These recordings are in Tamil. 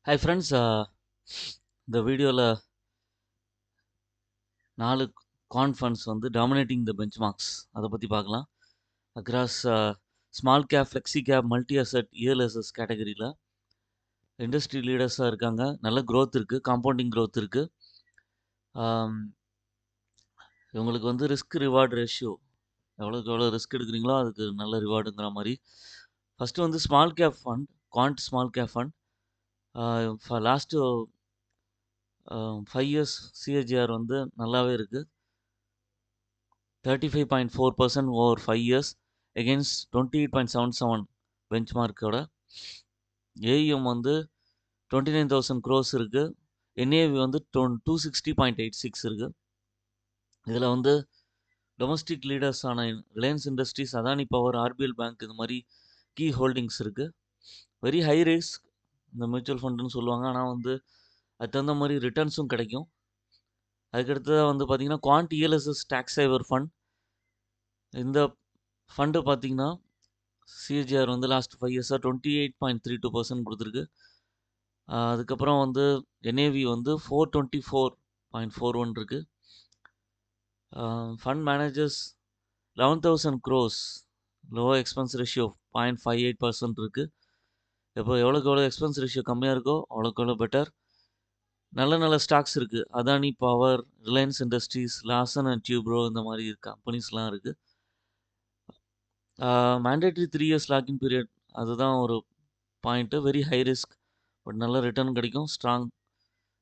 Hi friends, இந்த வீடியோவில் 4 கான் ஃபண்ட்ஸ் வந்து டாமினேட்டிங் த பெஞ்ச்மார்க்ஸ் அதை பற்றி பார்க்கலாம். Across small cap, flexi gap, multi asset, ELSS கேட்டகரியில் இண்டஸ்ட்ரி லீடர்ஸாக இருக்காங்க. நல்ல growth இருக்குது, காம்பவுண்டிங் growth இருக்குது. இவங்களுக்கு வந்து ரிஸ்க் ரிவார்டு ரேஷியோ எவ்வளோக்கு எவ்வளோ ரிஸ்க் எடுக்கிறீங்களோ அதுக்கு நல்ல ரிவார்டுங்கிற மாதிரி. ஃபஸ்ட்டு வந்து small cap fund, quant small cap fund. Last 5 years CAGR வந்து நல்லாவே இருக்குது. 35.4% ஓவர் 5 இயர்ஸ் எகென்ஸ்ட் 28.77 பெஞ்ச்மார்க்கோட. ஏஇஎம் வந்து 29,000 க்ரோஸ் இருக்குது. என்ஏவி வந்து 260.86 இருக்குது. இதில் வந்து டொமஸ்டிக் லீடர்ஸான Reliance industries, Adani power, RBL bank இது மாதிரி கீ ஹோல்டிங்ஸ் இருக்குது. வெரி ஹை ரிஸ்க் இந்த மியூச்சுவல் ஃபண்டுன்னு சொல்லுவாங்க. ஆனால் வந்து அது தகுந்த மாதிரி ரிட்டர்ன்ஸும் கிடைக்கும். அதுக்கடுத்ததாக வந்து பார்த்திங்கன்னா quant ELSS tax saver fund. இந்த ஃபண்டு பார்த்தீங்கன்னா சிஏஜிஆர் வந்து லாஸ்ட் 5 இயர்ஸாக 28.32% கொடுத்துருக்கு. அதுக்கப்புறம் வந்து என்ஏவி வந்து 424.41 இருக்குது. Fund managers 11,000 crores, low expense ratio 0.58% இருக்குது. இப்போ எவ்வளோக்கு எவ்வளோ எக்ஸ்பென்ஸ் ரேஷியோ கம்மியாக இருக்கோ அவ்வளோக்கு எவ்வளோ பெட்டர். நல்ல நல்ல ஸ்டாக்ஸ் இருக்குது. Adani power, Reliance industries, Larson and Toubro இந்த மாதிரி கம்பெனிஸ்லாம் இருக்குது. மேண்டேட்ரி 3 இயர்ஸ் லாக்கிங் பீரியட், அதுதான் ஒரு point. Very high risk but நல்ல ரிட்டர்ன் கிடைக்கும். ஸ்ட்ராங்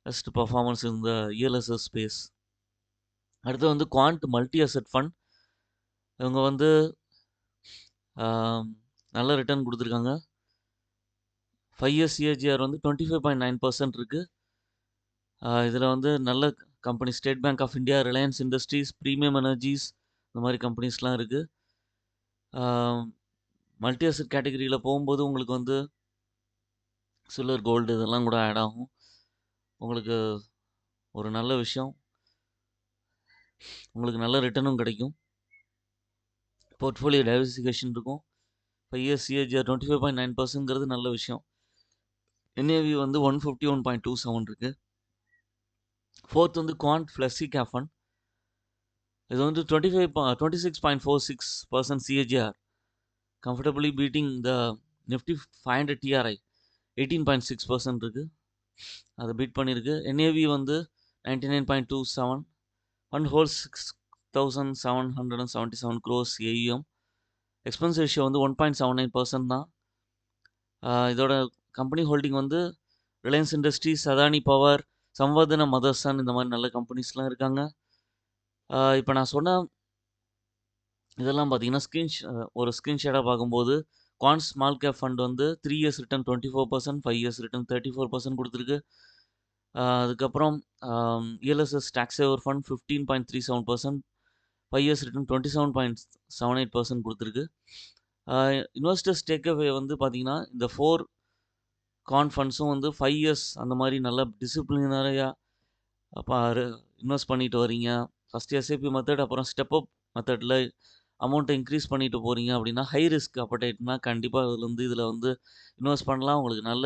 பெஸ்ட் பர்ஃபார்மன்ஸ் இந்த இஎல்எஸ்எஸ் ஸ்பேஸ். அடுத்து வந்து குவாண்ட் மல்டி அசட் ஃபண்ட். இவங்க வந்து நல்ல ரிட்டர்ன் கொடுத்துருக்காங்க. 5 இயர்ஸ் சிஏஜிஆர் வந்து 25.9% இருக்குது. இதில் வந்து நல்ல கம்பெனி ஸ்டேட் பேங்க் ஆஃப் இந்தியா, ரிலையன்ஸ் இண்டஸ்ட்ரீஸ், ப்ரீமியம் எனர்ஜிஸ் இந்த மாதிரி கம்பெனிஸ்லாம் இருக்குது. மல்டி அசட் கேட்டகரியில் போகும்போது உங்களுக்கு வந்து சில்வர், கோல்டு இதெல்லாம் கூட ஆட் ஆகும். உங்களுக்கு ஒரு நல்ல விஷயம், உங்களுக்கு நல்ல ரிட்டர்னும் கிடைக்கும். போர்ட்ஃபோலியோ டைவர்சிஃபிகேஷன் இருக்கும். 5 இயர்ஸ் சிஏஜிஆர் 25.9%ங்கிறது நல்ல விஷயம். என்ஏவி வந்து 151.27 இருக்குது. ஃபோர்த் வந்து குவாண்ட் ஃப்ளெக்ஸி கேப் ஃபண்ட். இது வந்து 26.46% CAGR, comfortably beating the Nifty 500 TRI 18.6% இருக்குது. அதை பீட் பண்ணியிருக்கு. என்ஏவி வந்து 99.27. Fund holds 6,777 gross AUM. Expense ratio வந்து 1.79% தான். இதோட கம்பெனி ஹோல்டிங் வந்து ரிலையன்ஸ் இண்டஸ்ட்ரீஸ், அதானி பவர், சம்வர்தன மதர்சன் இந்த மாதிரி நல்ல கம்பெனிஸ்லாம் இருக்காங்க. இப்போ நான் சொன்ன இதெல்லாம் பார்த்தீங்கன்னா ஒரு ஸ்க்ரீன்ஷாட்டாக பார்க்கும்போது குவாண்ட் ஸ்மால் கேப் ஃபண்ட் வந்து 3 இயர்ஸ் ரிட்டர்ன் 24%, 5 இயர்ஸ் ரிட்டர்ன் 34% கொடுத்துருக்கு. அதுக்கப்புறம் ELSS tax saver fund 15.37%, 5 years return 27.78% கொடுத்துருக்கு. இன்வெஸ்டர்ஸ் டேக்அவே வந்து பார்த்தீங்கன்னா இந்த 4 கான் ஃபண்ட்ஸும் வந்து 5 இயர்ஸ் அந்த மாதிரி நல்ல டிசிப்ளினரியாக அப்போ இன்வெஸ்ட் பண்ணிட்டு வரீங்க. ஃபஸ்ட்டு எஸ்ஐபி மெத்தட், அப்புறம் ஸ்டெப் அப் மெத்தடில் அமௌண்ட்டை இன்க்ரீஸ் பண்ணிட்டு போகிறீங்க அப்படின்னா ஹை ரிஸ்க் அப்படைட்னா கண்டிப்பாக இதில் வந்து இன்வெஸ்ட் பண்ணலாம். உங்களுக்கு நல்ல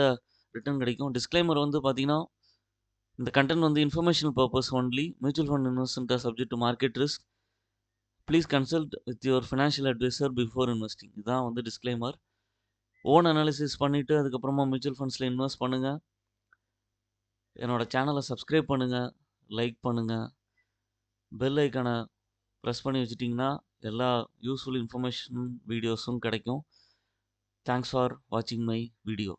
ரிட்டர்ன் கிடைக்கும். டிஸ்க்ளைமர் வந்து பார்த்தீங்கன்னா இந்த கண்டென்ட் வந்து informational purpose only. Mutual fund investment are subject to market risk. Please consult with your financial advisor before investing. இதுதான் வந்து டிஸ்க்ளைமர். ஓன் அனாலிசிஸ் பண்ணிவிட்டு அதுக்கப்புறமா மியூச்சுவல் ஃபண்ட்ஸில் இன்வெஸ்ட் பண்ணுங்கள். என்னோடய சேனலை சப்ஸ்கிரைப் பண்ணுங்கள், லைக் பண்ணுங்கள், பெல் ஐக்கானை ப்ரெஸ் பண்ணி வச்சிட்டிங்கன்னா எல்லா யூஸ்ஃபுல் இன்ஃபர்மேஷன் வீடியோஸும் கிடைக்கும். தேங்க்ஸ் ஃபார் வாட்சிங் மை வீடியோ.